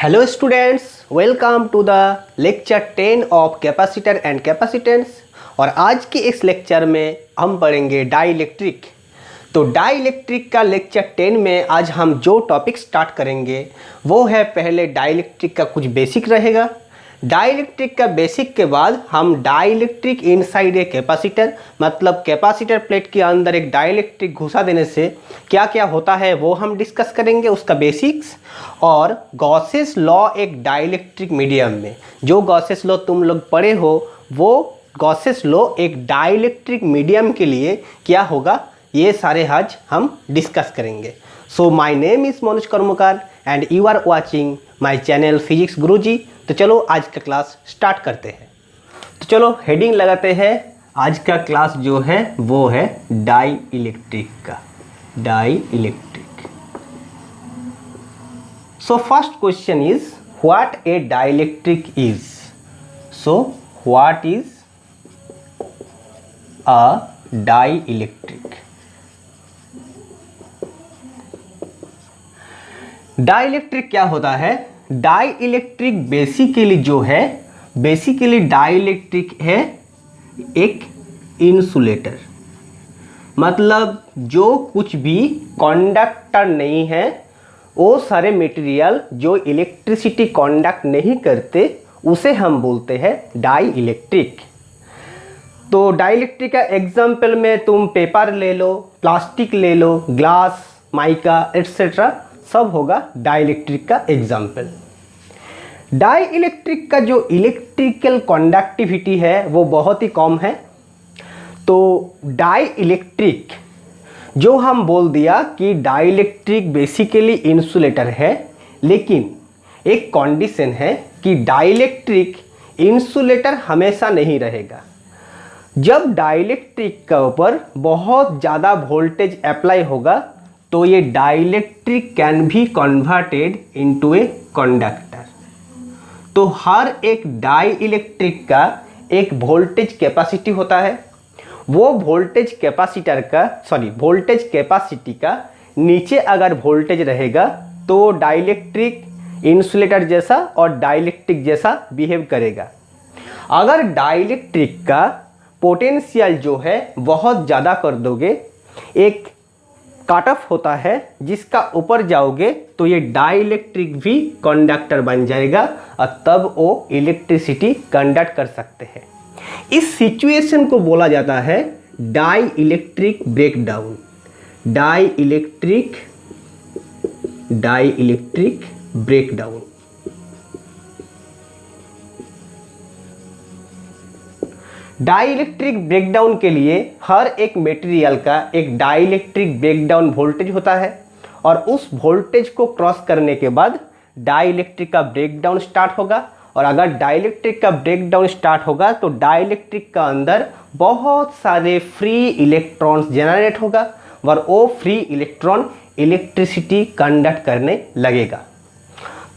Hello students, welcome to the lecture 10 of capacitor and capacitance. और आज के इस लेक्चर में हम पढ़ेंगे डाइलेक्ट्रिक। तो डाइलेक्ट्रिक का लेक्चर 10 में आज हम जो टॉपिक स्टार्ट करेंगे वो है, पहले डाइलेक्ट्रिक का कुछ बेसिक रहेगा। डाइलेक्ट्रिक का बेसिक के बाद हम डाइलेक्ट्रिक इनसाइड ए कैपेसिटर, मतलब कैपेसिटर प्लेट के अंदर एक डाइलेक्ट्रिक घुसा देने से क्या क्या होता है वो हम डिस्कस करेंगे, उसका बेसिक्स। और गॉसेस लॉ एक डाइलेक्ट्रिक मीडियम में, जो गॉसेस लॉ तुम लोग पढ़े हो वो गॉसेस लॉ एक डाइलेक्ट्रिक मीडियम के लिए क्या होगा, ये सारे आज हम डिस्कस करेंगे। So my name is Manoj Karmakar and you are watching my channel physics Guruji. तो चलो आज का क्लास स्टार्ट करते हैं। तो चलो हेडिंग लगाते हैं। आज का क्लास जो है वो है डाई इलेक्ट्रिक का, dielectric. So first question is what a dielectric is. So what is a dielectric. Dielectric क्या होता है? डाइलेक्ट्रिक बेसिकली जो है, बेसिकली डाइलेक्ट्रिक है एक इंसुलेटर, मतलब जो कुछ भी कंडक्टर नहीं है, वो सारे मटेरियल जो इलेक्ट्रिसिटी कंडक्ट नहीं करते उसे हम बोलते हैं डाइलेक्ट्रिक। तो डाइलेक्ट्रिक का एग्जाम्पल में तुम पेपर ले लो, प्लास्टिक ले लो, ग्लास, माइका एट्सेट्रा सब होगा डाइलेक्ट्रिक का एग्जाम्पल। डाइलेक्ट्रिक का जो इलेक्ट्रिकल कंडक्टिविटी है वो बहुत ही कम है। तो डाइलेक्ट्रिक जो हम बोल दिया कि डाइलेक्ट्रिक बेसिकली इंसुलेटर है, लेकिन एक कंडीशन है कि डाइलेक्ट्रिक इंसुलेटर हमेशा नहीं रहेगा। जब डाइलेक्ट्रिक के ऊपर बहुत ज़्यादा वोल्टेज अप्लाई होगा तो ये dielectric can be converted into a conductor. तो हर एक डाइलेक्ट्रिक का एक वोल्टेज कैपेसिटी होता है। वो वोल्टेज कैपेसिटर का वोल्टेज कैपेसिटी का नीचे अगर वोल्टेज रहेगा तो डाइलेक्ट्रिक इंसुलेटर जैसा और डाइलेक्ट्रिक जैसा बिहेव करेगा। अगर डाइलेक्ट्रिक का पोटेंशियल जो है बहुत ज़्यादा कर दोगे, एक कट ऑफ होता है जिसका ऊपर जाओगे तो ये डाइलेक्ट्रिक भी कंडक्टर बन जाएगा और तब वो इलेक्ट्रिसिटी कंडक्ट कर सकते हैं। इस सिचुएशन को बोला जाता है dielectric breakdown. Dielectric breakdown. Dielectric breakdown के लिए हर एक मटेरियल का एक डाइलेक्ट्रिक ब्रेकडाउन वोल्टेज होता है, और उस वोल्टेज को क्रॉस करने के बाद डाइलेक्ट्रिक का ब्रेकडाउन स्टार्ट होगा। और अगर डाइलेक्ट्रिक का ब्रेकडाउन स्टार्ट होगा तो डाइलेक्ट्रिक का अंदर बहुत सारे फ्री इलेक्ट्रॉन्स जनरेट होगा और वो फ्री इलेक्ट्रॉन इलेक्ट्रिसिटी कंडक्ट करने लगेगा।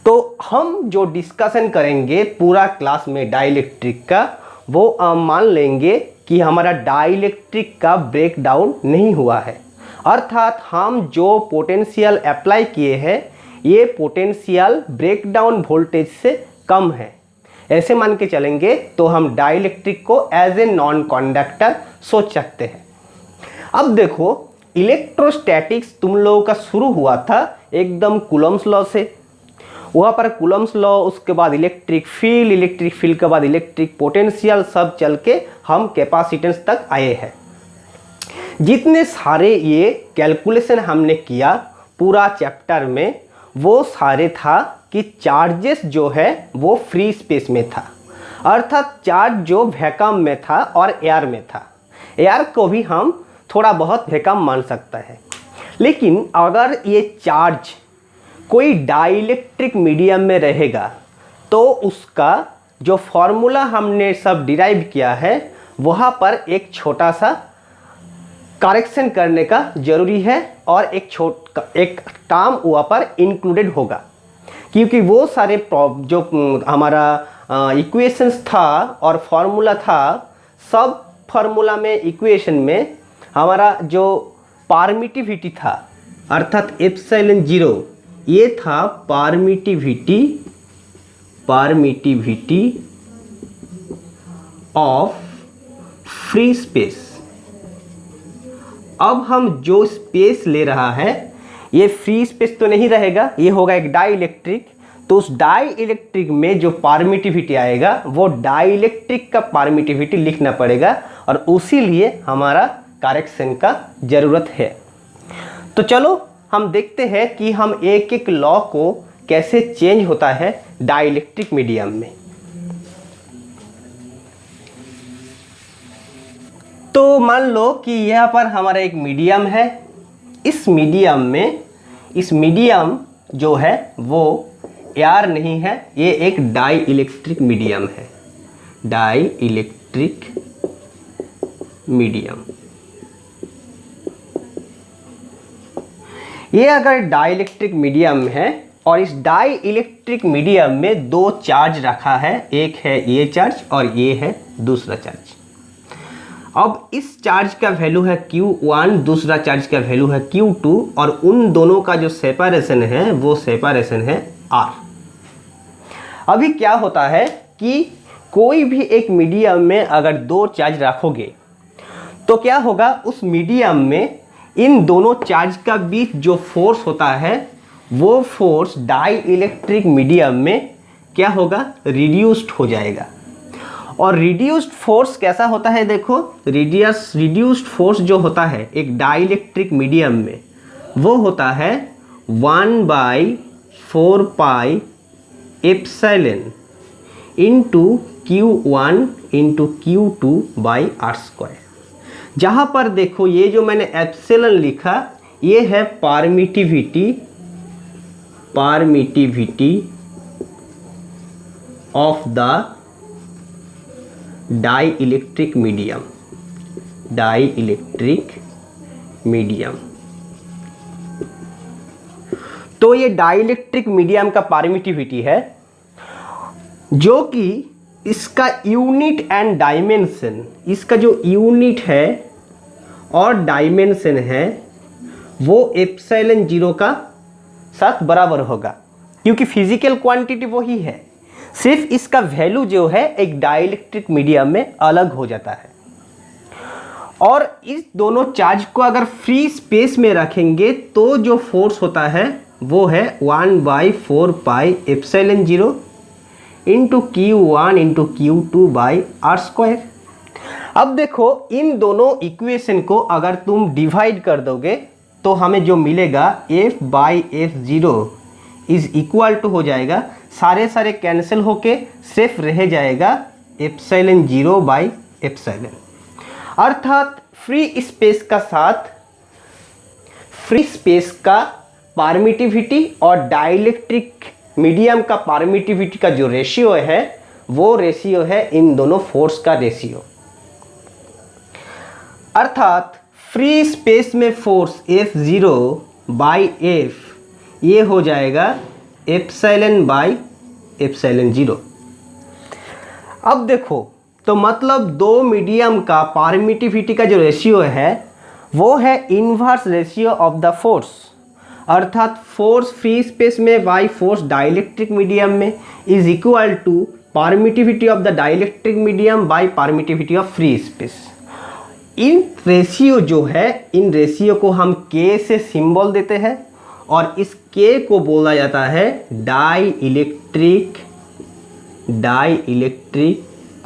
तो हम जो डिस्कशन करेंगे पूरा क्लास में डाइलेक्ट्रिक का, वो मान लेंगे कि हमारा डाइलेक्ट्रिक का ब्रेकडाउन नहीं हुआ है, अर्थात हम जो पोटेंशियल अप्लाई किए हैं ये पोटेंशियल ब्रेकडाउन वोल्टेज से कम है, ऐसे मान के चलेंगे तो हम डाइलेक्ट्रिक को एज ए नॉन कंडक्टर सोच सकते हैं। अब देखो, इलेक्ट्रोस्टैटिक्स तुम लोगों का शुरू हुआ था एकदम कूलम्ब्स लॉ से। वहाँ पर कूलम्ब्स लॉ, उसके बाद इलेक्ट्रिक फील्ड के बाद इलेक्ट्रिक पोटेंशियल, सब चल के हम कैपेसिटेंस तक आए हैं। जितने सारे ये कैलकुलेशन हमने किया पूरा चैप्टर में, वो सारे था कि चार्जेस जो है वो फ्री स्पेस में था, अर्थात चार्ज जो वैक्यूम में था और एयर में था। एयर को भी हम थोड़ा बहुत वैक्यूम मान सकता है, लेकिन अगर ये चार्ज कोई डाइलेक्ट्रिक मीडियम में रहेगा तो उसका जो फॉर्मूला हमने सब डिराइव किया है वहाँ पर एक छोटा सा करेक्शन करने का ज़रूरी है, और एक टर्म वहाँ पर इंक्लूडेड होगा, क्योंकि वो सारे जो हमारा इक्वेशंस था और फार्मूला था, सब फार्मूला में इक्वेशन में हमारा जो परमिटिविटी था, अर्थात एप्सिलॉन 0, ये था permittivity permittivity of free space. अब हम जो स्पेस ले रहा है ये फ्री स्पेस तो नहीं रहेगा, ये होगा एक डाइलेक्ट्रिक। तो उस डाइलेक्ट्रिक में जो परमिटिविटी आएगा वो डाइलेक्ट्रिक का परमिटिविटी लिखना पड़ेगा, और उसी लिए हमारा करेक्शन का ज़रूरत है। तो चलो हम देखते हैं कि हम एक एक लॉ को कैसे चेंज होता है डाइलेक्ट्रिक मीडियम में। तो मान लो कि यहाँ पर हमारा एक मीडियम है। इस मीडियम जो है वो एयर नहीं है, ये एक डाई इलेक्ट्रिक मीडियम है। डाई इलेक्ट्रिक मीडियम, ये अगर डाई इलेक्ट्रिक मीडियम है और इस डाई इलेक्ट्रिक मीडियम में दो चार्ज रखा है, एक है ये चार्ज और ये है दूसरा चार्ज। अब इस चार्ज का वैल्यू है Q1, दूसरा चार्ज का वैल्यू है Q2, और उन दोनों का जो सेपरेशन है वो सेपरेशन है R। अभी क्या होता है कि कोई भी एक मीडियम में अगर दो चार्ज रखोगे तो क्या होगा, उस मीडियम में इन दोनों चार्ज का बीच जो फोर्स होता है वो फोर्स डाई इलेक्ट्रिक मीडियम में क्या होगा, रिड्यूस्ड हो जाएगा। और रिड्यूस्ड फोर्स कैसा होता है, देखो रिड्यूस्ड फोर्स जो होता है एक डाइलेक्ट्रिक मीडियम में वो होता है 1/4 pi epsilon into Q1 into Q2 by R²। जहाँ पर देखो ये जो मैंने एप्सिलॉन लिखा ये है permittivity of the dielectric medium. तो ये डाई इलेक्ट्रिक मीडियम का परमिटिविटी है, जो कि इसका यूनिट एंड डायमेंशन, इसका जो यूनिट है और डायमेंशन है वो एप्सिलॉन 0 का साथ बराबर होगा, क्योंकि फिजिकल क्वांटिटी वही है, सिर्फ इसका वैल्यू जो है एक डाइलेक्ट्रिक मीडियम में अलग हो जाता है। और इस दोनों चार्ज को अगर फ्री स्पेस में रखेंगे तो जो फोर्स होता है वो है 1/4 pi epsilon 0 into Q1 into Q2 by R²। अब देखो इन दोनों इक्वेशन को अगर तुम डिवाइड कर दोगे तो हमें जो मिलेगा F/F0 इज इक्वल टू हो जाएगा, सारे कैंसिल होके सिर्फ रह जाएगा एप्सिलॉन 0 बाई एप्सिलॉन। अर्थात फ्री स्पेस का परमिटिविटी और डाइलेक्ट्रिक मीडियम का परमिटिविटी का जो रेशियो है वो रेशियो है इन दोनों फोर्स का रेशियो। अर्थात फ्री स्पेस में फोर्स F0 बाई F ये हो जाएगा एप्सिलॉन बाई एप्सिलॉन 0। अब देखो तो मतलब दो मीडियम का परमिटिविटी का जो रेशियो है वो है inverse ratio of the force. अर्थात फोर्स फ्री स्पेस में बाई फोर्स डाइलेक्ट्रिक मीडियम में is equal to permittivity of the dielectric medium by permittivity of free space. इन रेशियो जो है, इन रेशियो को हम K से सिंबल देते हैं और इस K को बोला जाता है डाई इलेक्ट्रिक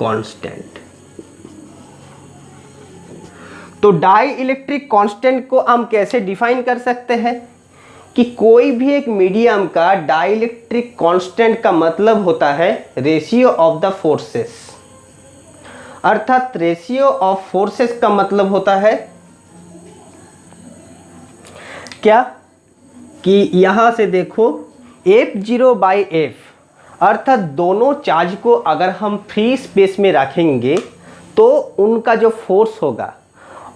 कांस्टेंट। तो डाई इलेक्ट्रिक कांस्टेंट को हम कैसे डिफाइन कर सकते हैं कि कोई भी एक मीडियम का डाई इलेक्ट्रिक कांस्टेंट का मतलब होता है रेशियो ऑफ द फोर्सेस। अर्थात रेशियो ऑफ फोर्सेस का मतलब होता है क्या कि यहां से देखो F0 बाई F, अर्थात दोनों चार्ज को अगर हम फ्री स्पेस में रखेंगे तो उनका जो फोर्स होगा,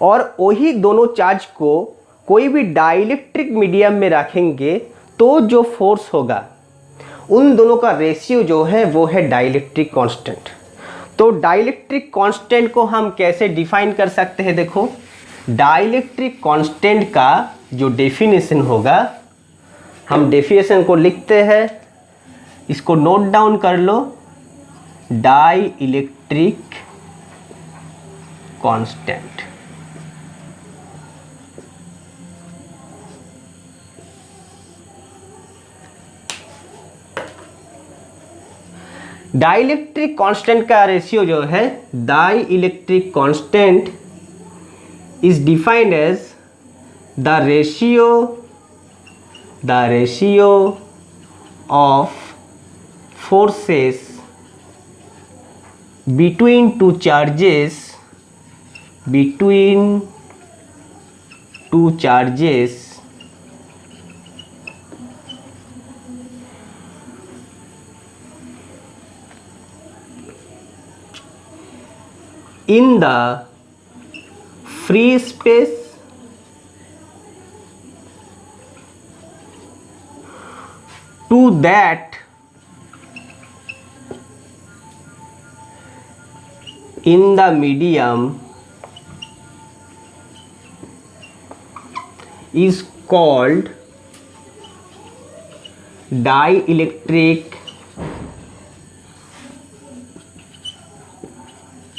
और वही दोनों चार्ज को कोई भी डाइलेक्ट्रिक मीडियम में रखेंगे तो जो फोर्स होगा उन दोनों का रेशियो जो है वो है डाइलेक्ट्रिक कांस्टेंट। तो डाइलेक्ट्रिक कांस्टेंट को हम कैसे डिफाइन कर सकते हैं, देखो डाइलेक्ट्रिक कांस्टेंट का जो डेफिनेशन होगा, हम डेफिनेशन को लिखते हैं इसको नोट डाउन कर लो, dielectric constant. Dielectric constant का रेशियो जो है, dielectric constant is defined as the ratio of forces between two charges in the free space to that in the medium is called dielectric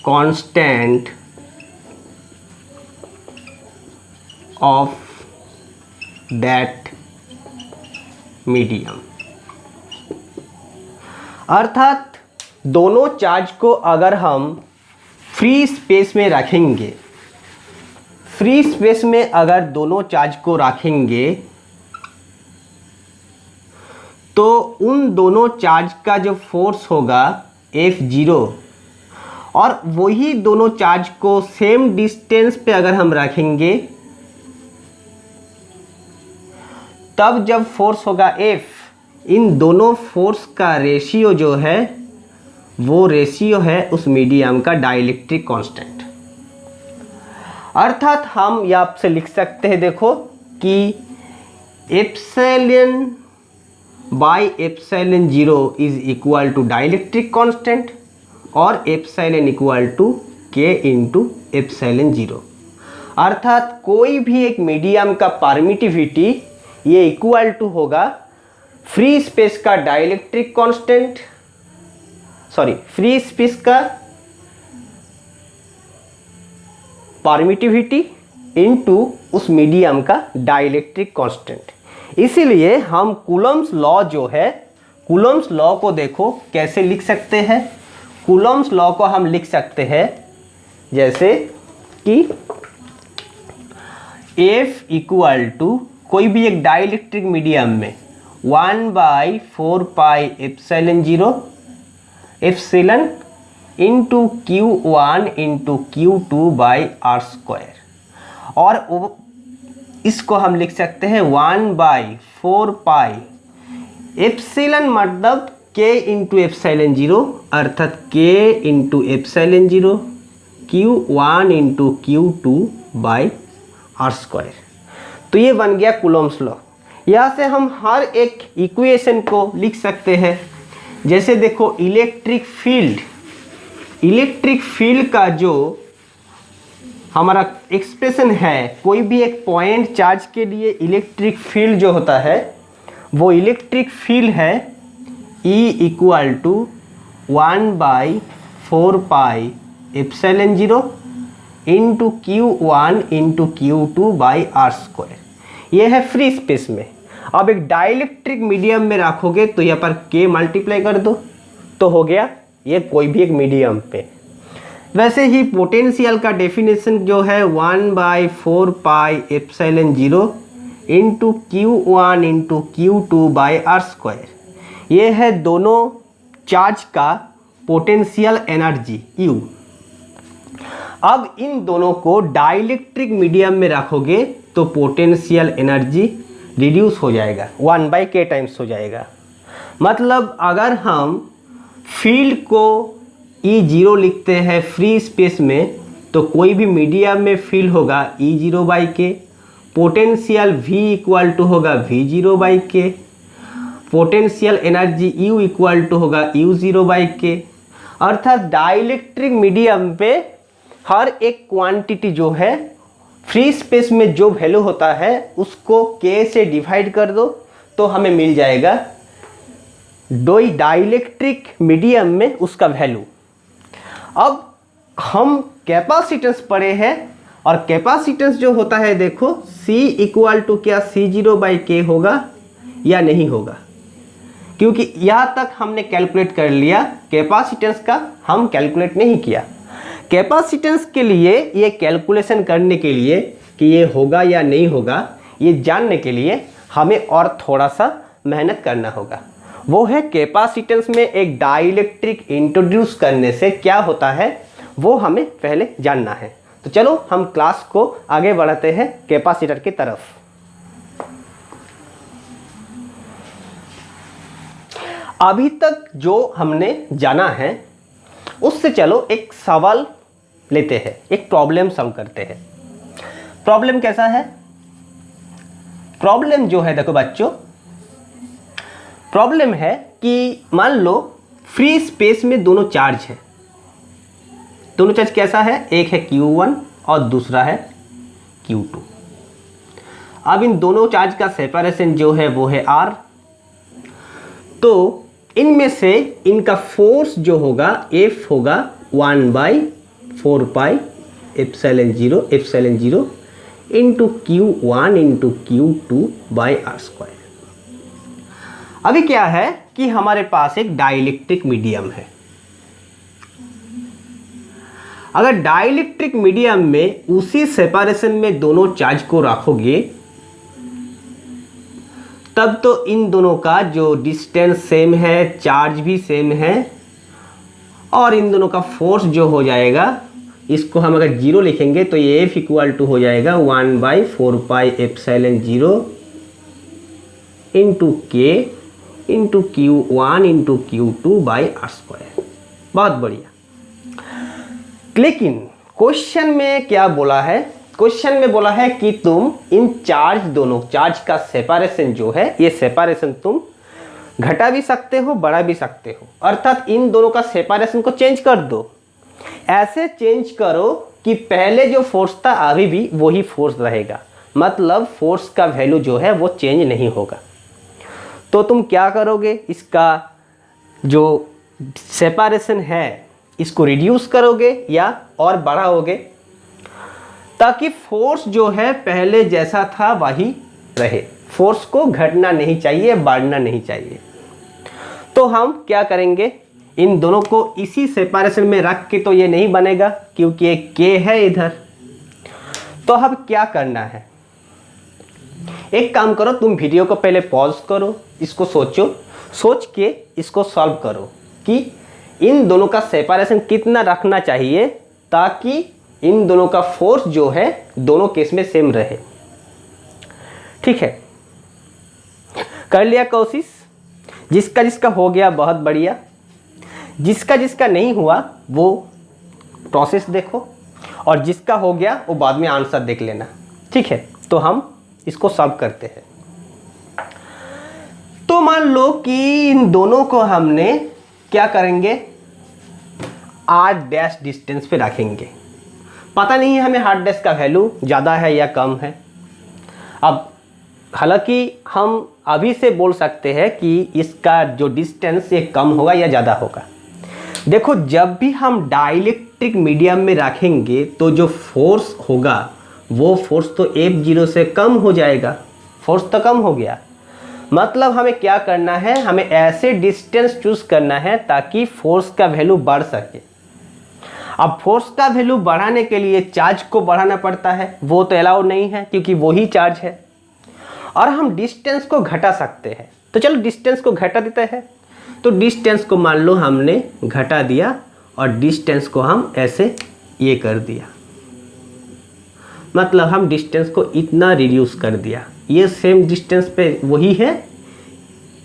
constant of that medium। अर्थात दोनों charge को अगर हम free space में रखेंगे, free space में अगर दोनों चार्ज को रखेंगे तो उन दोनों चार्ज का जो फोर्स होगा F0, और वही दोनों चार्ज को सेम डिस्टेंस पे अगर हम रखेंगे तब जब फोर्स होगा F, इन दोनों फोर्स का रेशियो जो है वो रेशियो है उस मीडियम का डाइलेक्ट्रिक कांस्टेंट। अर्थात हम यहाँ से लिख सकते हैं, देखो कि epsilon by epsilon 0 is equal to dielectric constant और epsilon equal to K into epsilon 0। अर्थात कोई भी एक मीडियम का परमिटिविटी ये इक्वल टू होगा फ्री स्पेस का डाइलेक्ट्रिक कांस्टेंट, फ्री स्पेस का परमिटिविटी इनटू उस मीडियम का डाइलेक्ट्रिक कांस्टेंट। इसीलिए हम कूलम्ब्स लॉ जो है, कूलम्ब्स लॉ को देखो कैसे लिख सकते हैं। कूलम्ब्स लॉ को हम लिख सकते हैं जैसे कि F इक्वल टू कोई भी एक डाइलेक्ट्रिक मीडियम में 1/4 pi epsilon 0 epsilon into Q1 into Q2 by R square, और इसको हम लिख सकते हैं 1/4 पाई एप्सिलॉन मतलब K इंटू एप्सिलॉन 0, अर्थात K into epsilon 0 Q1 into Q2 by R square. तो ये बन गया कूलम्ब्स लॉ। यहाँ से हम हर एक इक्वेशन को लिख सकते हैं। जैसे देखो इलेक्ट्रिक फील्ड का जो हमारा एक्सप्रेशन है, कोई भी एक पॉइंट चार्ज के लिए इलेक्ट्रिक फील्ड जो होता है वो इलेक्ट्रिक फील्ड है E equal to 1/4 pi epsilon 0 into Q1 into Q2 by R square. ये है फ्री स्पेस में। अब एक डाइलेक्ट्रिक मीडियम में रखोगे तो यहाँ पर K मल्टीप्लाई कर दो तो हो गया ये कोई भी एक मीडियम पे। वैसे ही पोटेंशियल का डेफिनेशन जो है 1/4 pi epsilon 0 into Q1 into Q2 by R square. ये है दोनों चार्ज का पोटेंशियल एनर्जी U। अब इन दोनों को डाइलेक्ट्रिक मीडियम में रखोगे तो पोटेंशियल एनर्जी रिड्यूस हो जाएगा, 1/k टाइम्स हो जाएगा। मतलब अगर हम फील्ड को E0 लिखते हैं फ्री स्पेस में तो कोई भी मीडियम में फील्ड होगा E0/k, potential V equal to होगा V0/k, potential energy U equal to होगा U0/k। अर्थात डाइलेक्ट्रिक मीडियम पे हर एक क्वांटिटी जो है फ्री स्पेस में जो वैल्यू होता है उसको K से डिवाइड कर दो तो हमें मिल जाएगा डाइलेक्ट्रिक मीडियम में उसका वैल्यू। अब हम कैपेसिटेंस पढ़े हैं और कैपेसिटेंस जो होता है देखो C इक्वल टू क्या C0/K होगा या नहीं होगा, क्योंकि यहाँ तक हमने कैलकुलेट कर लिया। कैपेसिटेंस का हम कैलकुलेट नहीं किया। कैपेसिटेंस के लिए ये कैलकुलेशन करने के लिए कि ये होगा या नहीं होगा, ये जानने के लिए हमें और थोड़ा सा मेहनत करना होगा। वो है कैपेसिटेंस में एक डाइलेक्ट्रिक इंट्रोड्यूस करने से क्या होता है वो हमें पहले जानना है। तो चलो हम क्लास को आगे बढ़ाते हैं कैपेसिटर की तरफ। अभी तक जो हमने जाना है उससे चलो एक सवाल लेते हैं, एक प्रॉब्लम सॉल्व करते हैं। प्रॉब्लम कैसा है? प्रॉब्लम जो है देखो बच्चों, प्रॉब्लम है कि मान लो फ्री स्पेस में दोनों चार्ज है। दोनों चार्ज कैसा है? एक है Q1 और दूसरा है Q2। अब इन दोनों चार्ज का सेपरेशन जो है वो है R। तो इनमें से इनका फोर्स जो होगा F होगा 1/4πε0 इंटू Q1 इंटू Q2/R²। अभी क्या है कि हमारे पास एक डाइलेक्ट्रिक मीडियम है। अगर डाइलेक्ट्रिक मीडियम में उसी सेपरेशन में दोनों चार्ज को रखोगे तब तो इन दोनों का जो डिस्टेंस सेम है, चार्ज भी सेम है और इन दोनों का फोर्स जो हो जाएगा, इसको हम अगर 0 लिखेंगे तो ये F इक्वल टू हो जाएगा 1/4πε0 into K into Q1 into Q2/R²। बहुत बढ़िया। लेकिन क्वेश्चन में क्या बोला है? क्वेश्चन में बोला है कि तुम इन दोनों चार्ज का सेपरेशन जो है, ये सेपरेशन तुम घटा भी सकते हो, बढ़ा भी सकते हो। अर्थात इन दोनों का सेपरेशन को चेंज कर दो। ऐसे चेंज करो कि पहले जो फोर्स था अभी भी वही फोर्स रहेगा, मतलब फोर्स का वैल्यू जो है वो चेंज नहीं होगा। तो तुम क्या करोगे? इसका जो सेपरेशन है इसको रिड्यूस करोगे या और बढ़ाओगे, ताकि फोर्स जो है पहले जैसा था वही रहे। फोर्स को घटना नहीं चाहिए, बढ़ना नहीं चाहिए। तो हम क्या करेंगे? इन दोनों को इसी सेपरेशन में रख के तो ये नहीं बनेगा, क्योंकि एक K है इधर। तो अब क्या करना है? एक काम करो, तुम वीडियो को पहले पॉज करो, इसको सोचो, सोच के इसको सॉल्व करो कि इन दोनों का सेपरेशन कितना रखना चाहिए ताकि इन दोनों का फोर्स जो है दोनों केस में सेम रहे। ठीक है, कर लिया कोशिश? जिसका जिसका हो गया बहुत बढ़िया, जिसका जिसका नहीं हुआ वो प्रोसेस देखो, और जिसका हो गया वो बाद में आंसर देख लेना। ठीक है, तो हम इसको सॉल्व करते हैं। तो मान लो कि इन दोनों को हमने क्या करेंगे? R' डिस्टेंस पे रखेंगे। पता नहीं है हमें R' का वैल्यू ज़्यादा है या कम है। अब हालांकि हम अभी से बोल सकते हैं कि इसका जो डिस्टेंस ये कम होगा या ज़्यादा होगा। देखो, जब भी हम डाइलेक्ट्रिक मीडियम में रखेंगे तो जो फोर्स होगा वो फोर्स तो F0 से कम हो जाएगा। फोर्स तो कम हो गया, मतलब हमें क्या करना है? हमें ऐसे डिस्टेंस चूज करना है ताकि फोर्स का वैल्यू बढ़ सके। अब फोर्स का वैल्यू बढ़ाने के लिए चार्ज को बढ़ाना पड़ता है, वो तो अलाउड नहीं है क्योंकि वही चार्ज है। और हम डिस्टेंस को घटा सकते हैं, तो चलो डिस्टेंस को घटा देते हैं। तो डिस्टेंस को मान लो हमने घटा दिया और डिस्टेंस को हम ऐसे ये कर दिया, मतलब हम डिस्टेंस को इतना रिड्यूस कर दिया। ये सेम डिस्टेंस पे वही है,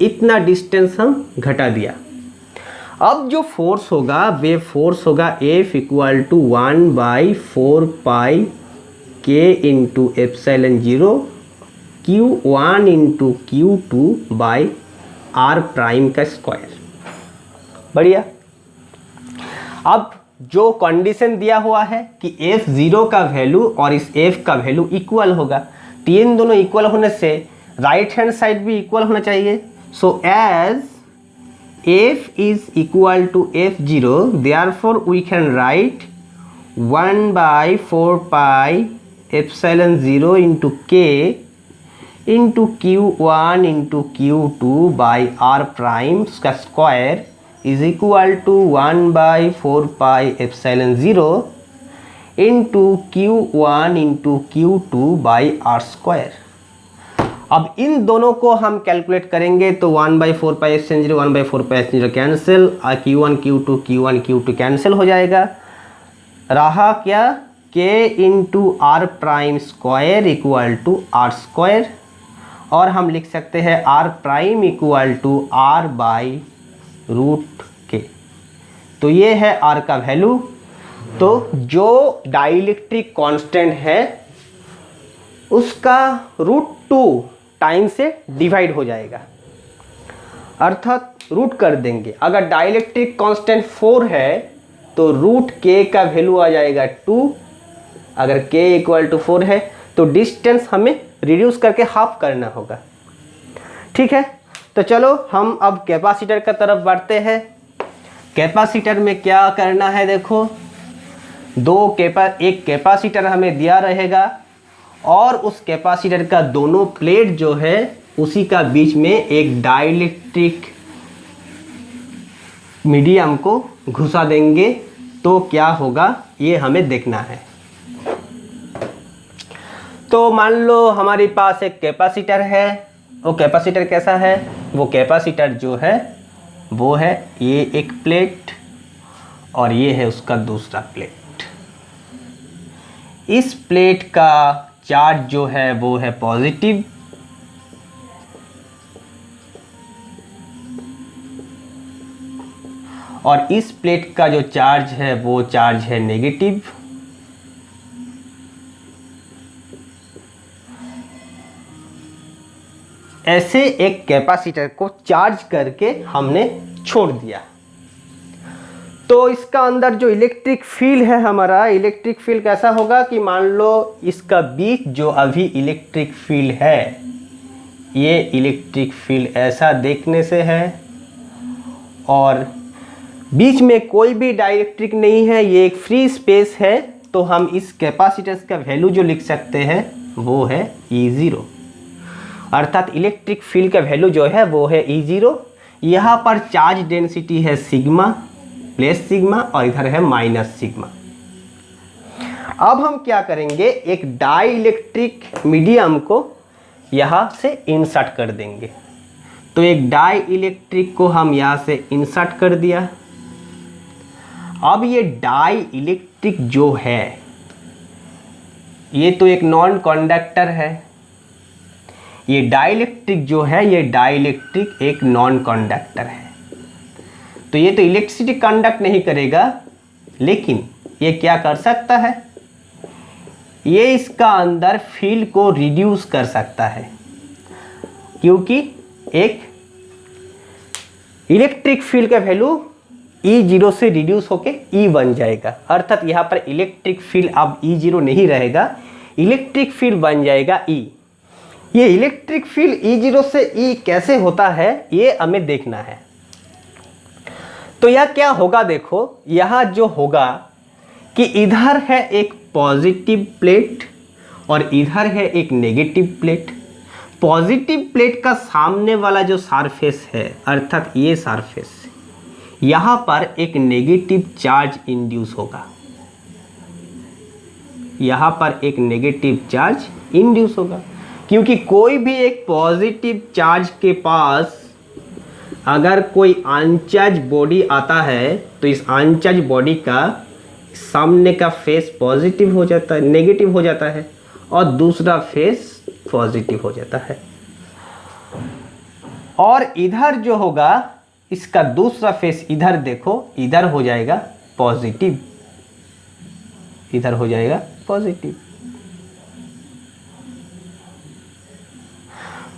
इतना डिस्टेंस हम घटा दिया। अब जो फोर्स होगा वे फोर्स होगा F equal to 1/4πK into ε0 Q1 into Q2/R' का स्क्वायर। बढ़िया। अब जो कंडीशन दिया हुआ है कि F0 का वैल्यू और इस F का वैल्यू इक्वल होगा, तो इन दोनों इक्वल होने से राइट हैंड साइड भी इक्वल होना चाहिए। So as F is equal to F0, therefore we can write 1 by 4 pi epsilon 0 into K into Q1 into Q2 by R prime square is equal to 1 by 4 pi epsilon 0 into Q1 into Q2 by R square। अब इन दोनों को हम calculate करेंगे तो 1 by 4 pi epsilon 0 1 by 4 pi epsilon 0 cancel, Q1 Q2 cancel हो जाएगा। रहा क्या, K into R prime square equal to R square, और हम लिख सकते हैं R prime equal to R by root K. तो ये है आर का वैल्यू। तो जो डाइलेक्ट्रिक कांस्टेंट है उसका √2 टाइम से डिवाइड हो जाएगा, अर्थात रूट कर देंगे। अगर डाइलेक्ट्रिक कांस्टेंट 4 है तो √k का वैल्यू आ जाएगा 2। अगर k इक्वल टू 4 है तो डिस्टेंस हमें रिड्यूस करके हाफ करना होगा। ठीक है, तो चलो हम अब कैपेसिटर का तरफ बढ़ते हैं। कैपेसिटर में क्या करना है, देखो एक कैपेसिटर हमें दिया रहेगा और उस कैपेसिटर का दोनों प्लेट जो है उसी का बीच में एक डाइलेक्ट्रिक मीडियम को घुसा देंगे तो क्या होगा ये हमें देखना है। तो मान लो हमारे पास एक कैपेसिटर है। वो कैपेसिटर कैसा है, वो कैपेसिटर जो है वो है ये एक प्लेट और ये है उसका दूसरा प्लेट। इस प्लेट का चार्ज जो है वो है पॉजिटिव और इस प्लेट का जो चार्ज है वो चार्ज है नेगेटिव। ऐसे एक कैपेसिटर को चार्ज करके हमने छोड़ दिया तो इसका अंदर जो इलेक्ट्रिक फील्ड है हमारा, इलेक्ट्रिक फील्ड कैसा होगा कि मान लो इसका बीच जो अभी इलेक्ट्रिक फील्ड है, ये इलेक्ट्रिक फील्ड ऐसा देखने से है और बीच में कोई भी डाइलेक्ट्रिक नहीं है, ये एक फ्री स्पेस है। तो हम इस कैपेसिटेंस का वैल्यू जो लिख सकते हैं वो है E0, अर्थात इलेक्ट्रिक फील्ड का वैल्यू जो है वो है E0। यहाँ पर चार्ज डेंसिटी है सिग्मा प्लस सिग्मा और इधर है माइनस सिग्मा। अब हम क्या करेंगे, एक डाइलेक्ट्रिक मीडियम को यहाँ से इंसर्ट कर देंगे। तो एक डाइलेक्ट्रिक को हम यहाँ से इंसर्ट कर दिया। अब ये डाइलेक्ट्रिक जो है ये तो एक नॉन कंडक्टर है। ये डाइलेक्ट्रिक जो है ये डाइलेक्ट्रिक एक नॉन कंडक्टर है। तो ये तो इलेक्ट्रिसिटी कंडक्ट नहीं करेगा, लेकिन ये क्या कर सकता है, ये इसका अंदर फील्ड को रिड्यूस कर सकता है, क्योंकि एक इलेक्ट्रिक फील्ड का वैल्यू E0 से रिड्यूस होके E बन जाएगा। अर्थात यहाँ पर इलेक्ट्रिक फील्ड अब E0 नहीं रहेगा, इलेक्ट्रिक फील्ड बन जाएगा E। ये इलेक्ट्रिक फील्ड E0 से E कैसे होता है ये हमें देखना है। तो यह क्या होगा, देखो यहाँ जो होगा कि इधर है एक पॉजिटिव प्लेट और इधर है एक नेगेटिव प्लेट। पॉजिटिव प्लेट का सामने वाला जो सरफेस है अर्थात ये सरफेस, यहाँ पर एक नेगेटिव चार्ज इंड्यूस होगा, यहाँ पर एक नेगेटिव चार्ज इंड्यूस होगा, क्योंकि कोई भी एक पॉजिटिव चार्ज के पास अगर कोई अनचार्ज बॉडी आता है तो इस अनचार्ज बॉडी का सामने का फेस पॉजिटिव हो जाता है, नेगेटिव हो जाता है और दूसरा फेस पॉजिटिव हो जाता है। और इधर जो होगा इसका दूसरा फेस, इधर देखो, इधर हो जाएगा पॉजिटिव, इधर हो जाएगा पॉजिटिव।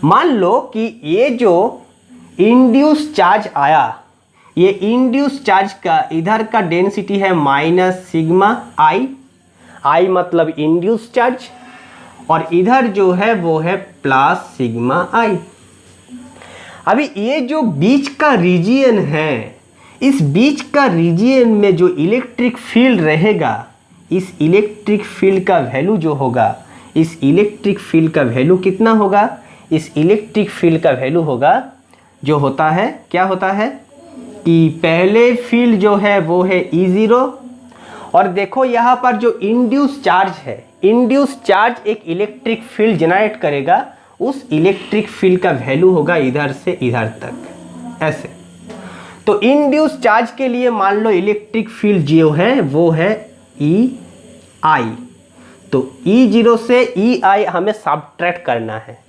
मान लो कि ये जो इंड्यूस चार्ज आया, ये इंड्यूस चार्ज का इधर का डेंसिटी है माइनस सिग्मा आई, आई मतलब इंड्यूस चार्ज, और इधर जो है वो है प्लस सिग्मा आई। अभी ये जो बीच का रीजियन है, इस बीच का रीजियन में जो इलेक्ट्रिक फील्ड रहेगा, इस इलेक्ट्रिक फील्ड का वैल्यू जो होगा, इस इलेक्ट्रिक फील्ड का वैल्यू कितना होगा? इस इलेक्ट्रिक फील्ड का वैल्यू होगा, जो होता है, क्या होता है कि पहले फील्ड जो है वो है E0, और देखो यहाँ पर जो इंड्यूस चार्ज है, इंड्यूस चार्ज एक इलेक्ट्रिक फील्ड जनरेट करेगा, उस इलेक्ट्रिक फील्ड का वैल्यू होगा इधर से इधर तक, ऐसे। तो इंड्यूस चार्ज के लिए मान लो इलेक्ट्रिक फील्ड जो है वो है EI, तो E0 से EI हमें सब्ट्रैक्ट करना है।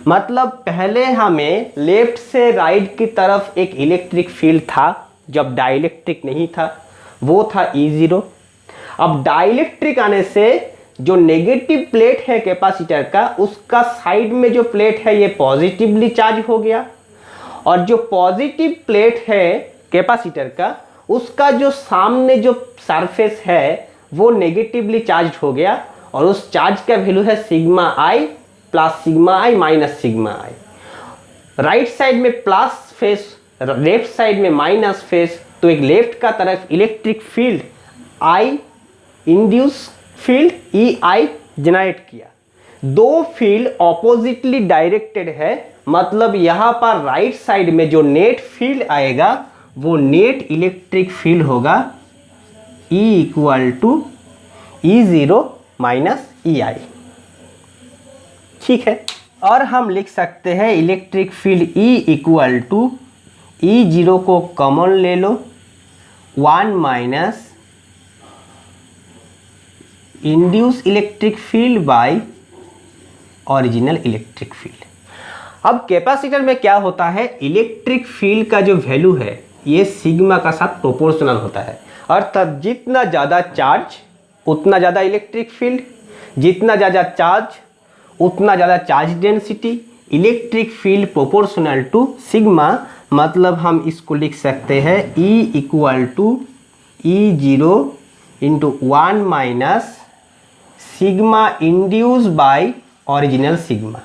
मतलब पहले हमें लेफ्ट से राइट की तरफ एक इलेक्ट्रिक फील्ड था जब डाइलेक्ट्रिक नहीं था, वो था E0। अब डाइलेक्ट्रिक आने से जो नेगेटिव प्लेट है कैपेसिटर का, उसका साइड में जो प्लेट है ये पॉजिटिवली चार्ज हो गया, और जो पॉजिटिव प्लेट है कैपेसिटर का, उसका जो सामने जो सरफेस है वो नेगेटिवली चार्ज हो गया, और उस चार्ज का वैल्यू है सिग्मा आई प्लस सिग्मा आई माइनस सिग्मा आई। राइट साइड में प्लस फेस, लेफ्ट साइड में माइनस फेस, तो एक लेफ्ट का तरफ electric field I induce field EI generate किया। दो फील्ड ऑपोजिटली डायरेक्टेड है, मतलब यहाँ पर राइट साइड में जो नेट फील्ड आएगा वो नेट इलेक्ट्रिक फील्ड होगा E equal to E0 minus EI, ठीक है। और हम लिख सकते हैं electric field E equal to E0 को कॉमन ले लो, 1 minus induce electric field by original electric field. अब कैपेसिटर में क्या होता है, इलेक्ट्रिक फील्ड का जो वैल्यू है ये सिग्मा का साथ प्रोपोर्शनल होता है, अर्थात जितना ज़्यादा चार्ज उतना ज़्यादा इलेक्ट्रिक फील्ड, जितना ज़्यादा चार्ज उतना ज़्यादा charge density, electric field proportional to sigma. मतलब हम इसको लिख सकते हैं E equal to E0 into 1 minus sigma induce by original sigma.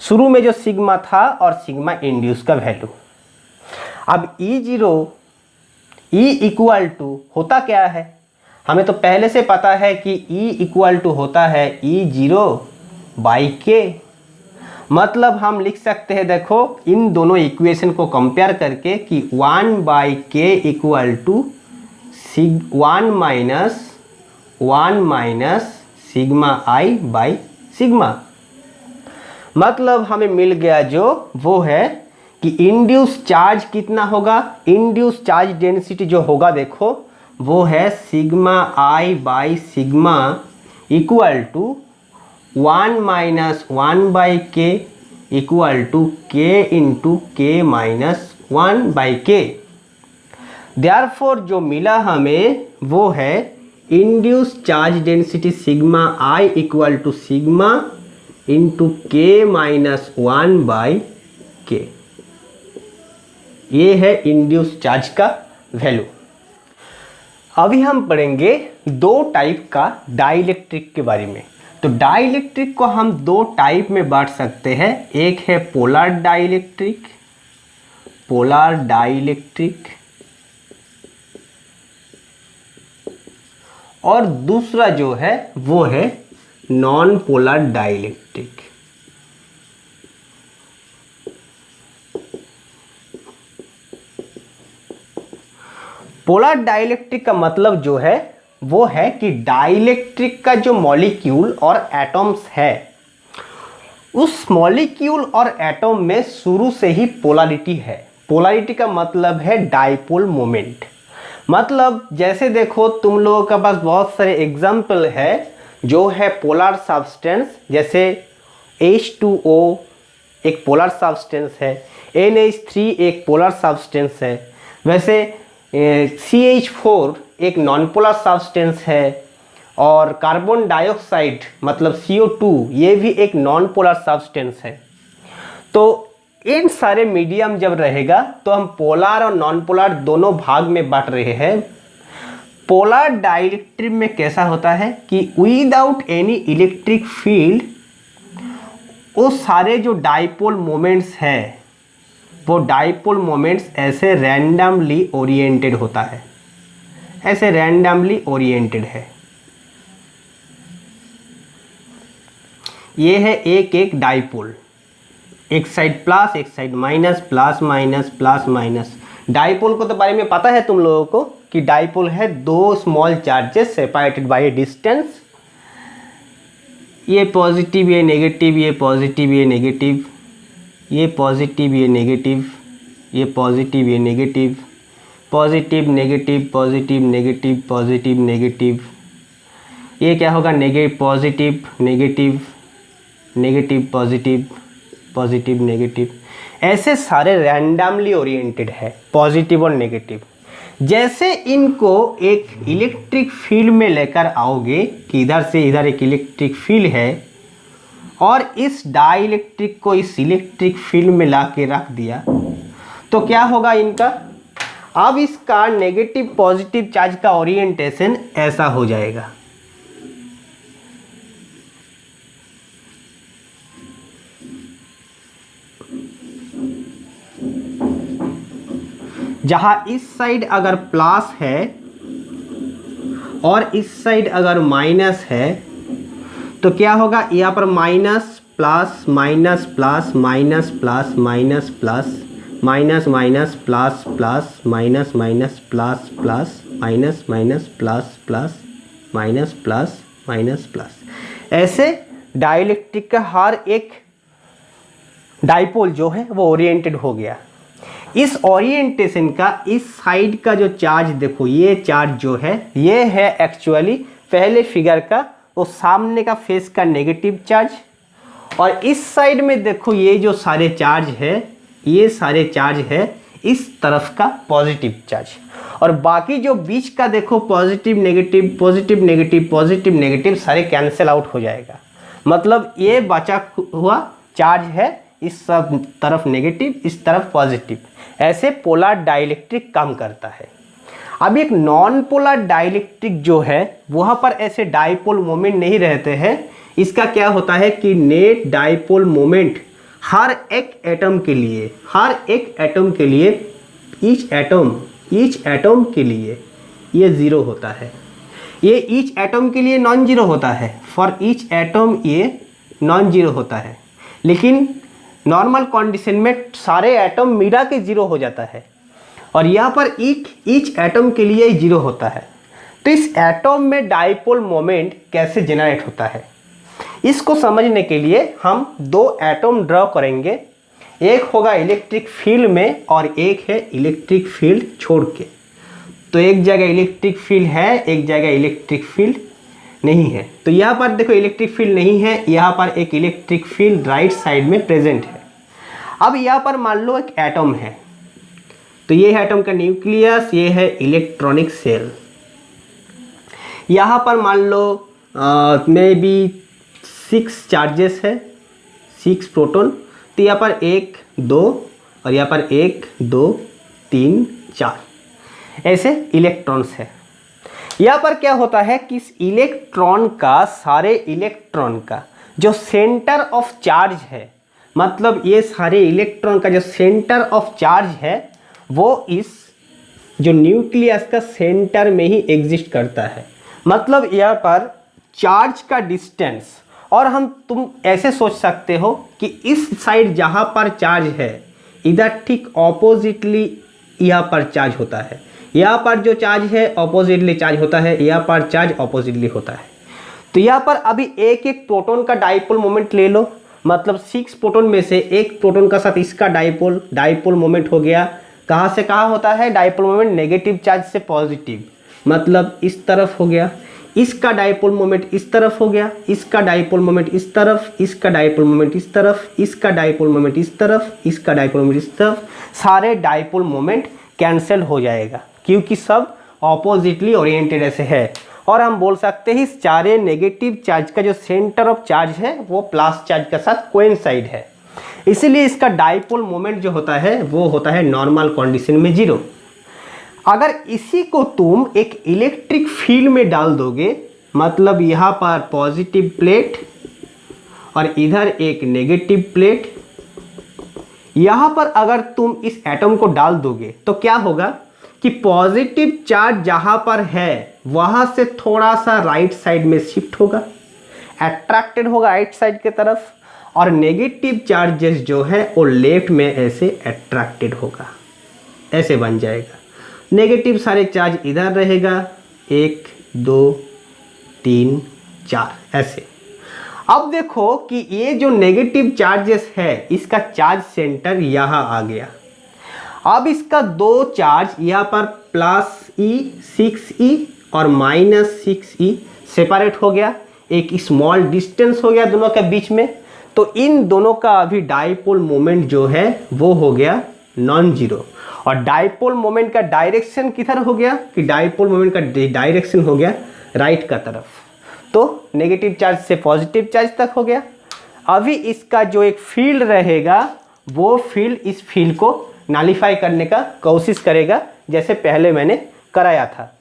शुरू में जो सिग्मा था और सिग्मा इंड्यूस का वैल्यू। अब E0 E इक्वल टू होता क्या है, हमें तो पहले से पता है कि E इक्वल टू होता है E0 बाई K। मतलब हम लिख सकते हैं, देखो इन दोनों इक्वेशन को कंपेयर करके कि 1 by K equal to 1 minus sigma I by sigma. मतलब हमें मिल गया जो वो है कि इंड्यूस चार्ज कितना होगा, इंड्यूस चार्ज डेंसिटी जो होगा देखो वो है sigma I by sigma equal to 1 minus 1 by K equal to K into K minus 1 by K। Therefore जो मिला हमें वो है induce charge density sigma I equal to sigma into K minus 1 by K। ये है induce charge का value. अभी हम पढ़ेंगे दो टाइप का डाइलेक्ट्रिक के बारे में। तो डाइलेक्ट्रिक को हम दो टाइप में बांट सकते हैं, एक है पोलर डाइलेक्ट्रिक, और दूसरा जो है वो है non polar dielectric. Polar dielectric का मतलब जो है वो है कि डाइलेक्ट्रिक का जो मॉलिक्यूल और एटम्स है, उस मॉलिक्यूल और एटम में शुरू से ही पोलैरिटी है। पोलैरिटी का मतलब है डाइपोल मोमेंट। मतलब जैसे देखो तुम लोगों के पास बहुत सारे एग्जाम्पल है जो है पोलर सब्सटेंस, जैसे H2O एक पोलर सब्सटेंस है, NH3 एक पोलर सब्सटेंस है, वैसे CH4 एक नॉन पोलर सब्सटेंस है, और कार्बन डाइऑक्साइड मतलब CO2 ये भी एक नॉन पोलर सब्सटेंस है। तो इन सारे मीडियम जब रहेगा तो हम पोलर और नॉन पोलर दोनों भाग में बांट रहे हैं। पोलर डाइलेक्ट्रिक में कैसा होता है कि विदाउट एनी इलेक्ट्रिक फील्ड वो सारे जो डाइपोल मोमेंट्स है वो डाइपोल मोमेंट्स ऐसे रैंडमली ओरिएंटेड होता है, ऐसे रैंडमली ओरिएंटेड है। ये है एक एक डाइपोल, एक साइड प्लस एक side minus, plus minus plus minus. Dipole को तो बारे में पता है तुम लोगों को कि डाइपोल है दो small charges separated by A distance. ये पॉजिटिव ये नेगेटिव, ये पॉजिटिव ये नेगेटिव, ये पॉजिटिव ये नेगेटिव, ये पॉजिटिव ये negative, positive negative positive negative positive negative. ये क्या होगा, positive negative negative positive positive negative. ऐसे सारे रैंडमली ओरिएंटेड है, पॉजिटिव और नेगेटिव। जैसे इनको एक इलेक्ट्रिक फील्ड में लेकर आओगे कि इधर से इधर एक इलेक्ट्रिक फील्ड है और इस डाइलेक्ट्रिक को इस इलेक्ट्रिक फील्ड में ला के रख दिया, तो क्या होगा इनका, अब इसका नेगेटिव पॉजिटिव चार्ज का ओरिएंटेशन ऐसा हो जाएगा। जहां इस साइड अगर प्लस है और इस साइड अगर माइनस है तो क्या होगा, यहाँ पर minus plus minus plus minus plus minus plus minus minus plus plus minus minus plus plus minus minus plus plus minus plus minus plus. ऐसे डाइलेक्ट्रिक का हर एक डाइपोल जो है वो ओरिएंटेड हो गया। इस ओरिएंटेशन का इस साइड का जो चार्ज देखो, ये चार्ज जो है ये है एक्चुअली पहले फिगर का वो सामने का फेस का नेगेटिव चार्ज, और इस साइड में देखो ये जो सारे चार्ज है, ये सारे चार्ज है इस तरफ का पॉजिटिव चार्ज, और बाकी जो बीच का देखो positive negative positive negative positive negative सारे कैंसिल आउट हो जाएगा। मतलब ये बचा हुआ चार्ज है इस सब तरफ नेगेटिव, इस तरफ पॉजिटिव। ऐसे पोलर डाइलेक्ट्रिक काम करता है। अब एक नॉन पोलर डाइलेक्ट्रिक जो है वहाँ पर ऐसे डाइपोल मोमेंट नहीं रहते हैं। इसका क्या होता है कि नेट डाइपोल मोमेंट हर एक एटम के लिए, हर एक एटम के लिए, ईच एटम के लिए ये ज़ीरो होता है। ये ईच एटम के लिए नॉन जीरो होता है, फॉर ईच एटम ये नॉन जीरो होता है, लेकिन नॉर्मल कंडीशन में सारे एटम मिला के जीरो हो जाता है, और यहाँ पर ईच एटम के लिए जीरो होता है। तो इस एटम में डाइपोल मोमेंट कैसे जनरेट होता है, इसको समझने के लिए हम दो एटम ड्रॉ करेंगे। एक होगा इलेक्ट्रिक फील्ड में और एक है इलेक्ट्रिक फील्ड छोड़ के। तो एक जगह इलेक्ट्रिक फील्ड है, एक जगह इलेक्ट्रिक फील्ड नहीं है। तो यहाँ पर देखो इलेक्ट्रिक फील्ड नहीं है, यहाँ पर एक इलेक्ट्रिक फील्ड राइट साइड में प्रेजेंट है। अब यहाँ पर मान लो एक एटम है, तो ये है एटम का न्यूक्लियस, ये है इलेक्ट्रॉनिक सेल। यहाँ पर मान लो मे बी 6 चार्जेस है, 6 प्रोटॉन। तो यहाँ पर 1 2 और यहाँ पर 1 2 3 4 ऐसे इलेक्ट्रॉन्स है। यहाँ पर क्या होता है कि इस इलेक्ट्रॉन का, सारे इलेक्ट्रॉन का जो सेंटर ऑफ चार्ज है, मतलब ये सारे इलेक्ट्रॉन का जो सेंटर ऑफ चार्ज है वो इस जो न्यूक्लियस का सेंटर में ही एग्जिस्ट करता है। मतलब यहाँ पर चार्ज का डिस्टेंस, और तुम ऐसे सोच सकते हो कि इस साइड जहाँ पर चार्ज है इधर ठीक ऑपोजिटली यहाँ पर चार्ज होता है। यहाँ पर जो चार्ज है ऑपोजिटली चार्ज होता है, यहाँ पर चार्ज ऑपोजिटली होता है। तो यहाँ पर अभी एक एक प्रोटॉन का डाइपोल मोमेंट ले लो, मतलब 6 प्रोटॉन में से एक प्रोटॉन का साथ इसका डाइपोल मोमेंट हो गया। कहाँ से कहाँ होता है डाइपोल मोमेंट, नेगेटिव चार्ज से पॉजिटिव, मतलब इस तरफ हो गया। इसका डाइपोल मोमेंट इस तरफ हो गया, इसका डाइपोल मोमेंट इस तरफ, इसका डाइपोल मोमेंट इस तरफ, इसका डाइपोल मोमेंट इस तरफ, इसका डाइपोल मोमेंट इस तरफ। सारे डाइपोल मोमेंट कैंसिल हो जाएगा क्योंकि सब ऑपोजिटली ओरिएंटेड ऐसे है। और हम बोल सकते हैं इस सारे नेगेटिव चार्ज का जो सेंटर ऑफ चार्ज है वो प्लस चार्ज के साथ कोइंसाइड है, इसीलिए इसका डाइपोल मोमेंट जो होता है वो होता है नॉर्मल कंडीशन में 0। अगर इसी को तुम एक इलेक्ट्रिक फील्ड में डाल दोगे, मतलब यहाँ पर पॉजिटिव प्लेट और इधर एक नेगेटिव प्लेट, यहाँ पर अगर तुम इस एटम को डाल दोगे तो क्या होगा कि पॉजिटिव चार्ज जहाँ पर है वहाँ से थोड़ा सा राइट साइड में शिफ्ट होगा, अट्रैक्टेड होगा राइट साइड की तरफ, और नेगेटिव चार्जेस जो है वो लेफ्ट में ऐसे अट्रैक्टेड होगा, ऐसे बन जाएगा। नेगेटिव सारे चार्ज इधर रहेगा, 1 2 3 4 ऐसे। अब देखो कि ये जो नेगेटिव चार्जेस है इसका चार्ज सेंटर यहाँ आ गया। अब इसका दो चार्ज यहाँ पर +E6E और -6E सेपरेट हो गया, एक स्मॉल डिस्टेंस हो गया दोनों के बीच में। तो इन दोनों का अभी डाइपोल मोमेंट जो है वो हो गया नॉन जीरो। और डाइपोल मोमेंट का डायरेक्शन किधर हो गया कि डाइपोल मोमेंट का डायरेक्शन हो गया राइट का तरफ। तो नेगेटिव चार्ज से पॉजिटिव चार्ज तक हो गया। अभी इसका जो एक फील्ड रहेगा वो फील्ड इस फील्ड को नलिफाई करने का कोशिश करेगा, जैसे पहले मैंने कराया था।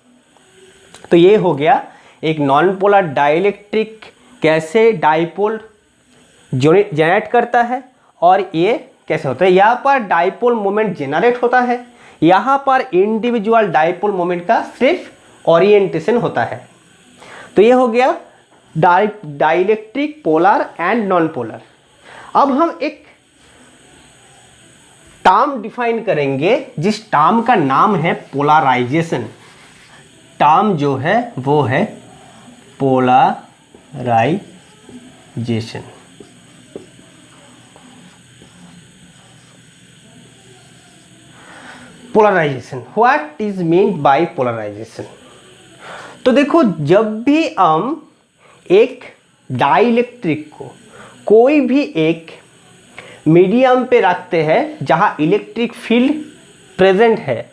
तो ये हो गया एक नॉन पोलर डाइलेक्ट्रिक कैसे डाइपोल जनरेट करता है और ये कैसे होता है। यहाँ पर डाइपोल मोमेंट जनरेट होता है, यहाँ पर इंडिविजुअल डाइपोल मोमेंट का सिर्फ ओरिएंटेशन होता है। तो ये हो गया dielectric, polar and non polar. अब हम एक टर्म डिफाइन करेंगे जिस टर्म का नाम है पोलराइजेशन। टर्म जो है वो है polarisation. Polarisation, what is mean by polarisation. तो देखो, जब भी हम एक डाइलेक्ट्रिक को कोई भी एक मीडियम पे रखते हैं जहां इलेक्ट्रिक फील्ड प्रेजेंट है,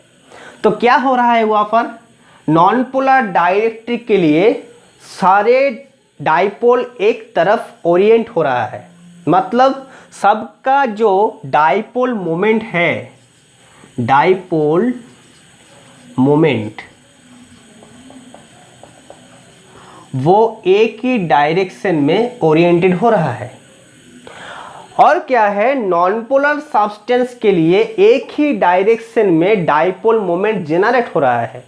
तो क्या हो रहा है वहां पर नॉन पोलर डाइलेक्ट्रिक के लिए सारे डाइपोल एक तरफ ओरिएंट हो रहा है। मतलब सबका जो डाइपोल मोमेंट है, डाइपोल मोमेंट वो एक ही डायरेक्शन में ओरिएंटेड हो रहा है। और क्या है, नॉन पोलर सब्सटेंस के लिए एक ही डायरेक्शन में डाइपोल मोमेंट जनरेट हो रहा है।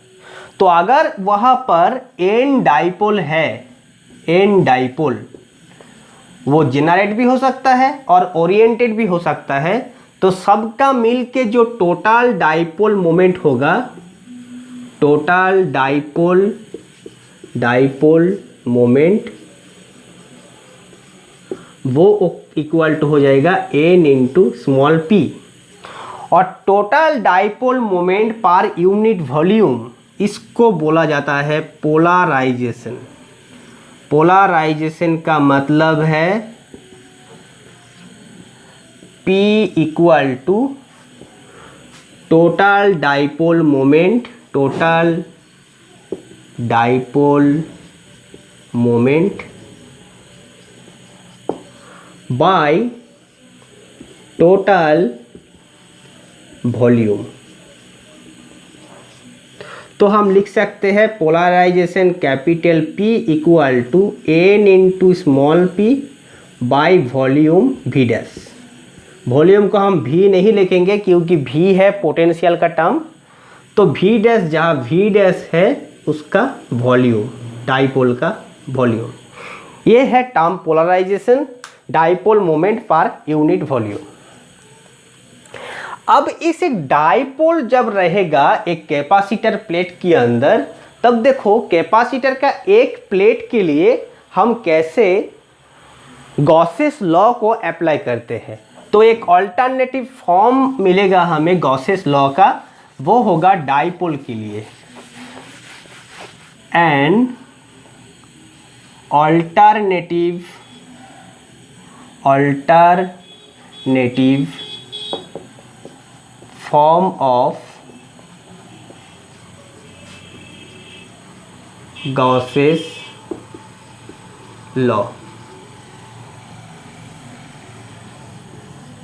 तो अगर वहां पर एन डाइपोल है, एन डाइपोल वो जनरेट भी हो सकता है और ओरिएंटेड भी हो सकता है। तो सबका मिलके जो टोटल डाइपोल मोमेंट होगा, टोटल डाइपोल मोमेंट वो इक्वल टू हो जाएगा n इंटू स्मॉल p। और total dipole moment per unit volume, इसको बोला जाता है पोलराइजेशन। पोलराइजेशन का मतलब है p equal to total dipole moment, total dipole moment by total volume. तो हम लिख सकते हैं polarisation capital P equal to n into small p by volume v dash. Volume को हम v नहीं लिखेंगे क्योंकि v है पोटेंशियल का टर्म। तो v डैश जहाँ v डैश है उसका वॉल्यूम, डाइपोल का वॉल्यूम। ये है term polarisation, dipole moment per unit volume. अब इस डाइपोल जब रहेगा एक कैपेसिटर प्लेट के अंदर, तब देखो कैपेसिटर का एक प्लेट के लिए हम कैसे गॉसेस लॉ को अप्लाई करते हैं। तो एक अल्टरनेटिव फॉर्म मिलेगा हमें गॉसेस लॉ का, वो होगा डाइपोल के लिए an alternative form of Gauss's law.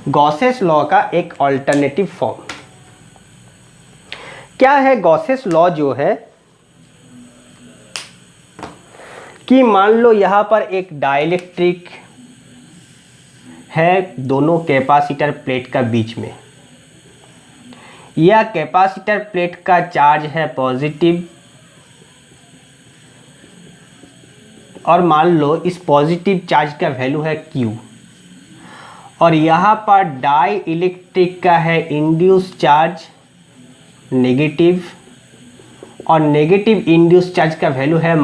Gauss's law का एक अल्टरनेटिव फॉर्म क्या है। गॉसेस लॉ जो है कि मान लो यहां पर एक डाइलेक्ट्रिक है दोनों कैपेसिटर प्लेट का बीच में। यह कैपेसिटर प्लेट का चार्ज है पॉजिटिव, और मान लो इस पॉजिटिव चार्ज का वैल्यू है Q, और यहाँ पर डाई इलेक्ट्रिक का है इंड्यूस चार्ज नेगेटिव, और नेगेटिव इंड्यूस चार्ज का वैल्यू है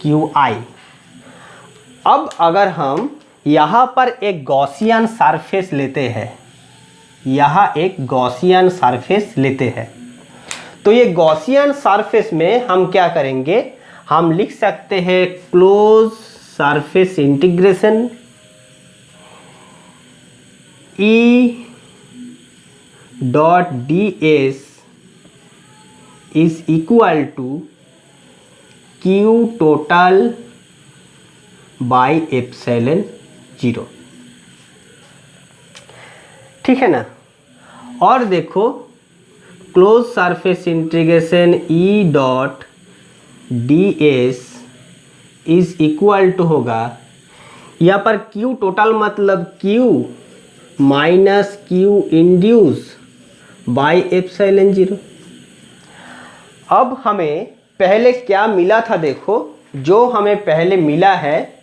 -QI। अब अगर हम यहाँ पर एक गॉसियन सरफेस लेते हैं, यहाँ एक गॉसियन सरफेस लेते हैं, तो ये गॉसियन सरफेस में हम क्या करेंगे, हम लिख सकते हैं close surface integration E.ds is equal to Q total by epsilon 0। ठीक है ना। और देखो close surface integration E.ds is equal to होगा, यहाँ पर Q टोटल मतलब Q minus Q induce by epsilon 0। अब हमें पहले क्या मिला था, देखो जो हमें पहले मिला है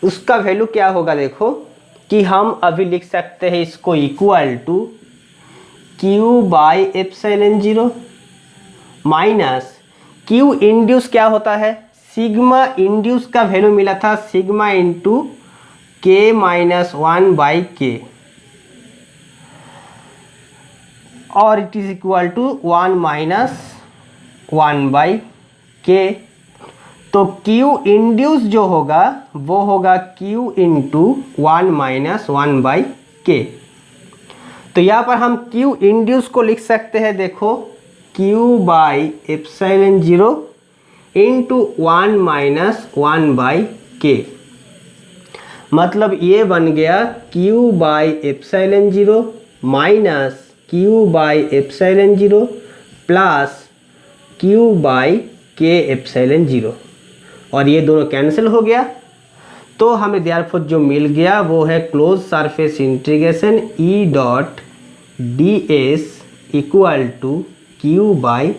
उसका वैल्यू क्या होगा, देखो कि हम अभी लिख सकते हैं इसको equal to Q by epsilon 0 minus Q induce क्या होता है, सिग्मा इंड्यूस का वैल्यू मिला था sigma into K minus 1 by K, और it is equal to 1 minus 1 by K। तो Q इंड्यूस जो होगा वो होगा Q into 1 minus 1 by K। तो यहाँ पर हम Q इंड्यूस को लिख सकते हैं, देखो Q by epsilon 0 into 1 minus 1 by K, मतलब ये बन गया Q by epsilon 0 minus Q by epsilon 0 plus Q by K epsilon 0, और ये दोनों कैंसिल हो गया। तो हमें देयरफॉर जो मिल गया वो है close surface integration E.ds equal to Q by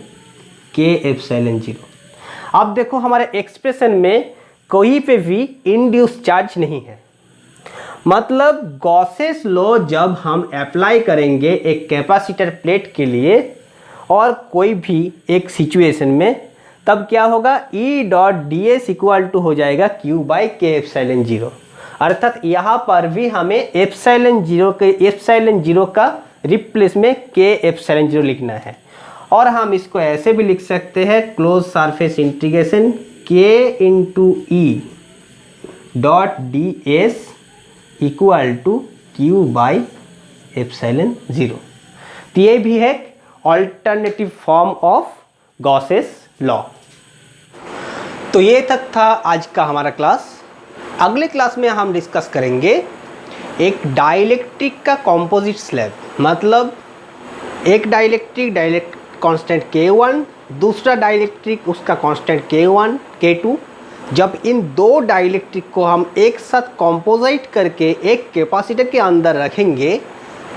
K epsilon 0। अब देखो हमारे एक्सप्रेशन में कोई पे भी इंड्यूस चार्ज नहीं है, मतलब गॉसेस लॉ जब हम अप्लाई करेंगे एक कैपेसिटर प्लेट के लिए और कोई भी एक सिचुएशन में, तब क्या होगा, E.ds इक्वल टू हो जाएगा Q बाई K एप्सिलॉन 0। अर्थात यहाँ पर भी हमें एप्सिलॉन 0 का रिप्लेस में K एप्सिलॉन 0 लिखना है, और हम इसको ऐसे भी लिख सकते हैं close surface integration K into E.ds equal to Q by epsilon 0। तो ये भी है alternative form of Gauss's law. तो ये तक था आज का हमारा क्लास। अगले क्लास में हम डिस्कस करेंगे एक डाइलेक्ट्रिक का कंपोजिट स्लैब, मतलब एक डाइलेक्ट्रिक कांस्टेंट K1, दूसरा डाइलेक्ट्रिक उसका कांस्टेंट K1 K2। जब इन दो डाइलेक्ट्रिक को हम एक साथ कंपोजिट करके एक कैपेसिटर के अंदर रखेंगे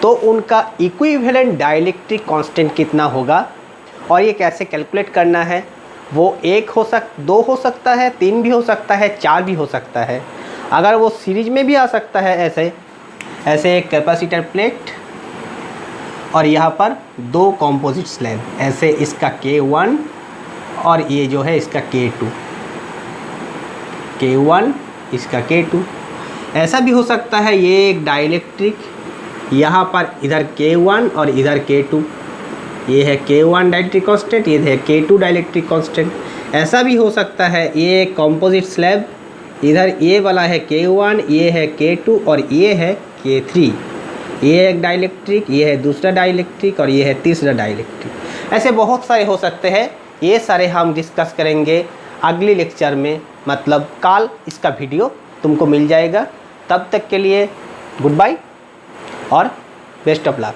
तो उनका इक्विवेलेंट डाइलेक्ट्रिक कांस्टेंट कितना होगा, और ये कैसे कैलकुलेट करना है, वो 2 हो सकता है, 3 भी हो सकता है, 4 भी हो सकता है। अगर वो सीरीज में भी आ सकता है, ऐसे एक कैपेसिटर प्लेट और यहाँ पर 2 कंपोजिट स्लैब, ऐसे इसका K1 और ये जो है इसका K2, K1 इसका K2। ऐसा भी हो सकता है ये एक डाइलेक्ट्रिक, यहाँ पर इधर K1 और इधर K2, ये है K1 डाइलेक्ट्रिक कांस्टेंट, ये है K2 डाइलेक्ट्रिक कांस्टेंट। ऐसा भी हो सकता है ये कंपोजिट स्लैब, इधर ये वाला है K1, ये है K2 और ये है K3। ये एक डाइलेक्ट्रिक, ये है दूसरा डाइलेक्ट्रिक और ये है तीसरा डाइलेक्ट्रिक। ऐसे बहुत सारे हो सकते हैं, ये सारे हम डिस्कस करेंगे अगले लेक्चर में, मतलब कल इसका वीडियो तुमको मिल जाएगा। तब तक के लिए गुड बाय और बेस्ट ऑफ लक।